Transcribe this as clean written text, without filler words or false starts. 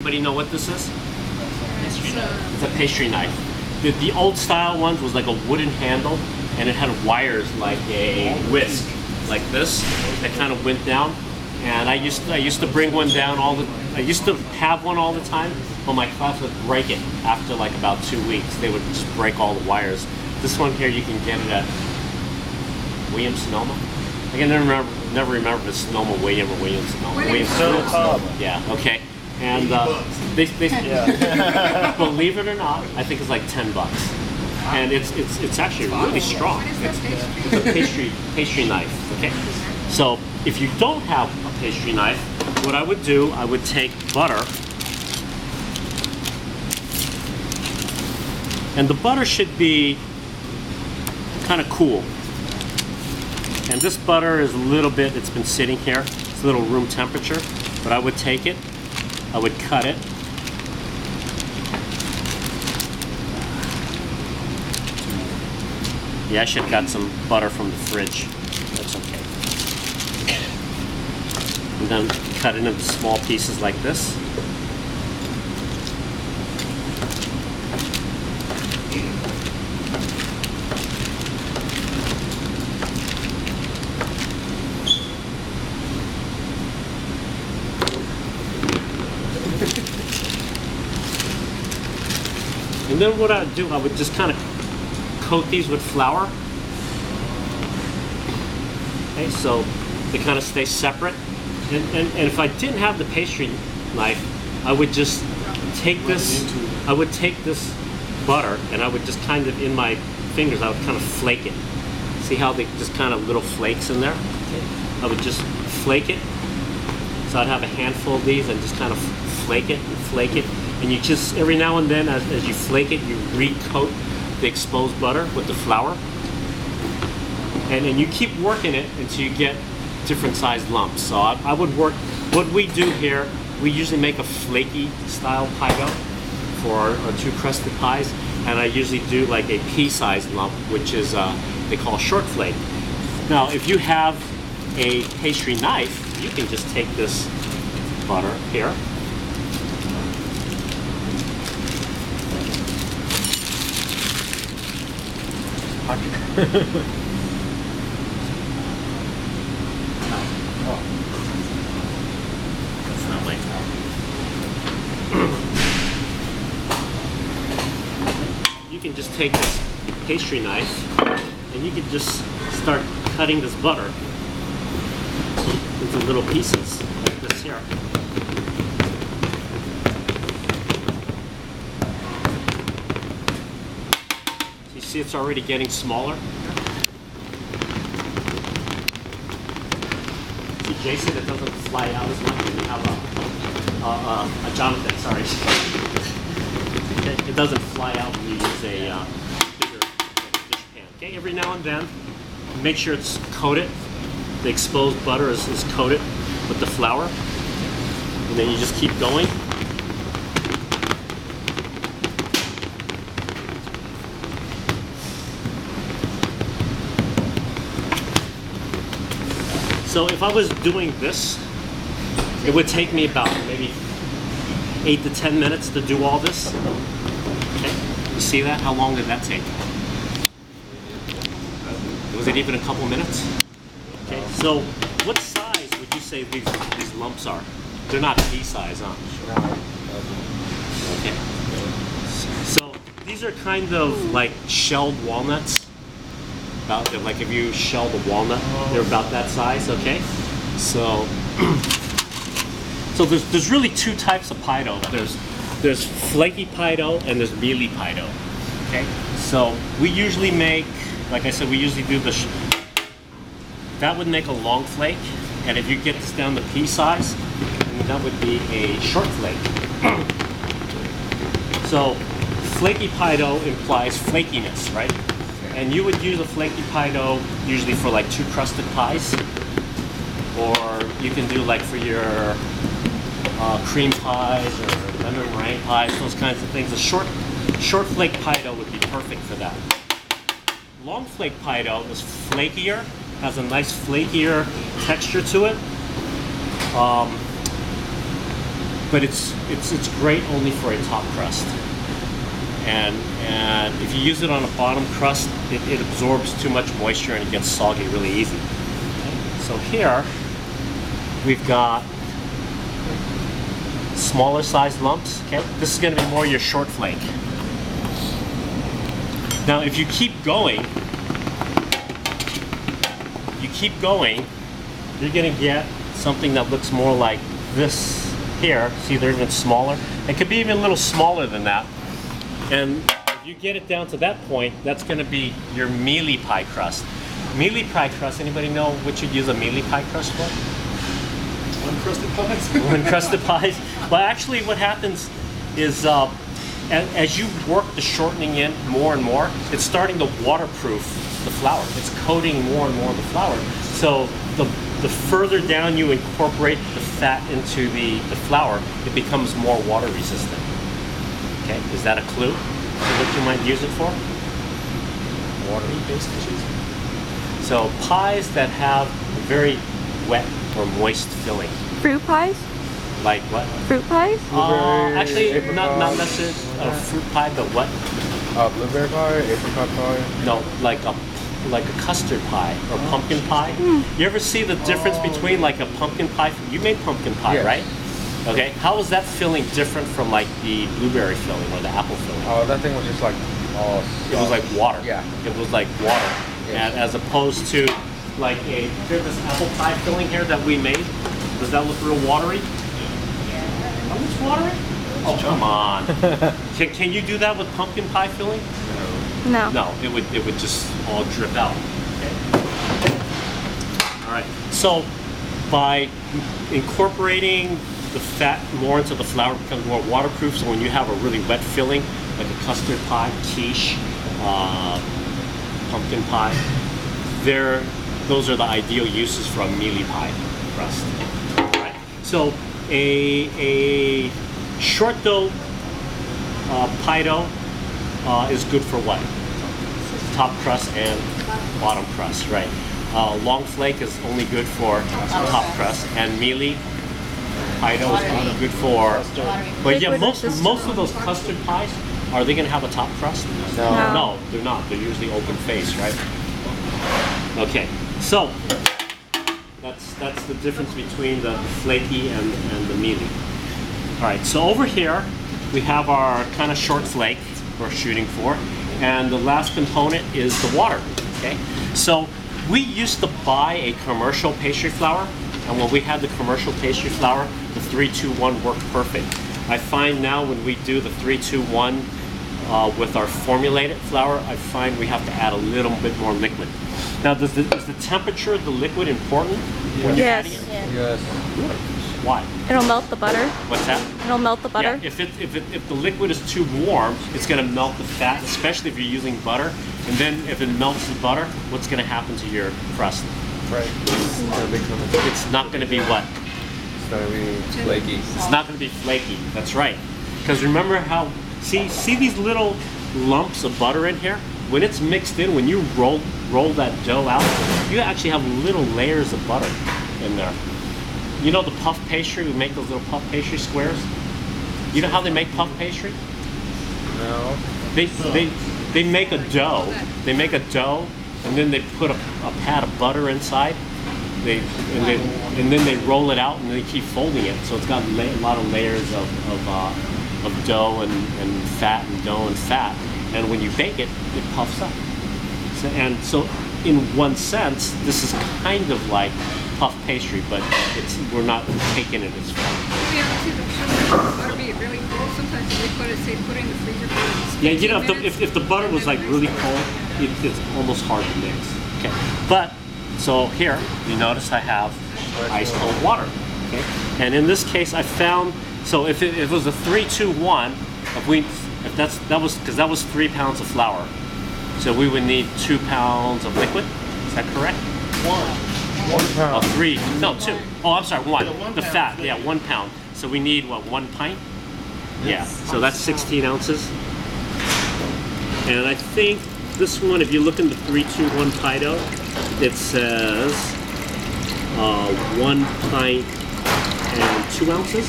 Anybody know what this is? Pastry knife. It's a pastry knife. The old style ones was like a wooden handle, and it had wires like a whisk, like this, that kind of went down. And I used to bring one down I used to have one all the time, but my class would break it after like about 2 weeks. They would just break all the wires. This one here, you can get it at Williams-Sonoma. I can never remember if it's Sonoma William or Williams-Sonoma. Williams-Sonoma. Yeah, okay. And they believe it or not, I think it's like $10. And it's actually really strong. It's a pastry knife, okay? So if you don't have a pastry knife, what I would do, I would take butter, and the butter should be kind of cool. And this butter is a little bit, it's been sitting here, it's a little room temperature, but I would take it, I would cut it, yeah, I should have got some butter from the fridge. That's okay. And then cut it into small pieces like this. And then what I would do, I would just kind of coat these with flour. Okay, so they kind of stay separate. And if I didn't have the pastry knife, I would just take this, butter, and I would just kind of, in my fingers, I would kind of flake it. See how they just kind of little flakes in there? Okay. I would just flake it. So I'd have a handful of these and just kind of flake it and flake it. And you just, every now and then, as you flake it, you recoat the exposed butter with the flour. And then you keep working it until you get different sized lumps. So I would work, what we do here, we usually make a flaky style pie dough for our two crusted pies. And I usually do like a pea-sized lump, which is, they call short flake. Now, if you have a pastry knife, you can just take this butter here. That's not my towel. You can just take this pastry knife and you can just start cutting this butter into little pieces like this here. You see it's already getting smaller. See, Jason, it doesn't fly out as much when you have a Jonathan, sorry. It doesn't fly out when you use a bigger dish pan. Okay, every now and then, make sure it's coated. The exposed butter is coated with the flour. And then you just keep going. So if I was doing this, it would take me about maybe 8 to 10 minutes to do all this. Okay, you see that? How long did that take? Was it even a couple minutes? Okay, so what size would you say these lumps are? They're not pea size, huh? Okay. So these are kind of like shelled walnuts. About like if you shelled a walnut, they're about that size. Okay. So there's really two types of pie dough. There's flaky pie dough and there's mealy pie dough. Okay. So we usually make, like I said, we usually do that would make a long flake, and if you get this down to pea size, then that would be a short flake. So flaky pie dough implies flakiness, right? And you would use a flaky pie dough usually for like two crusted pies, or you can do like for your cream pies or lemon meringue pies, those kinds of things. A short flake pie dough would be perfect for that. Long flake pie dough is flakier, has a nice flakier texture to it. but it's great only for a top crust. And if you use it on a bottom crust, it absorbs too much moisture and it gets soggy really easy. So here we've got smaller sized lumps. Okay, this is going to be more your short flake. Now, if you keep going, you're going to get something that looks more like this here. See, they're even smaller. It could be even a little smaller than that. And if you get it down to that point, that's going to be your mealy pie crust. Mealy pie crust, anybody know what you'd use a mealy pie crust for? Uncrusted pies? Uncrusted pies. Well, actually what happens is as you work the shortening in more and more, it's starting to waterproof the flour. It's coating more and more of the flour. So the further down you incorporate the fat into the flour, it becomes more water resistant. Okay, is that a clue to what you might use it for? Water-based dishes? So pies that have a very wet or moist filling. Fruit pies? Like what? Fruit pies? Actually, not necessarily a fruit pie, but what? Blueberry pie, apricot pie. No, like a custard pie or pumpkin pie. You ever see the difference between like a pumpkin pie? You made pumpkin pie, Yes. right? Okay. How was that filling different from like the blueberry filling or the apple filling? Oh, that thing was just like, It was like water. Yeah. It was like water, Yes. and as opposed to like here's this apple pie filling here that we made. Does that look real watery? Oh, it's watery? Oh, come on. Can you do that with pumpkin pie filling? No. No, it would just all drip out. Okay. All right. So by incorporating the fat more into the flour, it becomes more waterproof. So when you have a really wet filling, like a custard pie, quiche, pumpkin pie, those are the ideal uses for a mealy pie crust. All right. So a short dough pie dough is good for what? Top crust and bottom crust, right? Long flake is only good for top crust, and mealy pie dough is only good for. But yeah, most of those custard pies, are they going to have a top crust? No. No, they're not. They're usually open face, right? Okay, so that's the difference between the flaky and the mealy. All right, so over here we have our kind of short flake we're shooting for, and the last component is the water. Okay, so we used to buy a commercial pastry flour, and when we had the commercial pastry flour, the 3-2-1 worked perfect. I find now when we do the 3-2-1 with our formulated flour, I find we have to add a little bit more liquid. Now, is the temperature of the liquid important when you're Yes. adding it? Yes. Why? It'll melt the butter. What's that? It'll melt the butter. Yeah, if the liquid is too warm, it's going to melt the fat, especially if you're using butter. And then if it melts the butter, what's going to happen to your crust? Right. It's not going to be what? It's gonna be flaky. It's not going to be flaky. That's right. Because remember how, see these little lumps of butter in here? When it's mixed in, when you roll that dough out, you actually have little layers of butter in there. You know the puff pastry? We make those little puff pastry squares. You know how they make puff pastry? No. They make a dough. They make a dough, and then they put a pat of butter inside. And then they roll it out, and they keep folding it. So it's got a lot of layers of dough and fat and dough and fat. And when you bake it, it puffs up. So in one sense, this is kind of like puff pastry, but we're not taking it as far. We ever see the butter be really cold? Sometimes they put it in the freezer for Yeah, you know, 15 minutes, if the butter was like really cold, it's almost hard to mix. Okay, but so here you notice I have ice cold water. Okay, and in this case I found, so if it was a 3-2-1, that was 3 pounds of flour, so we would need 2 pounds of liquid. Is that correct? 1 pound. 2. Oh, I'm sorry, 1. The fat, yeah, 1 pound. So we need what, 1 pint? Yeah. So that's 16 ounces. And I think this one, if you look in the 3-2-1 pie dough, it says 1 pint and 2 ounces.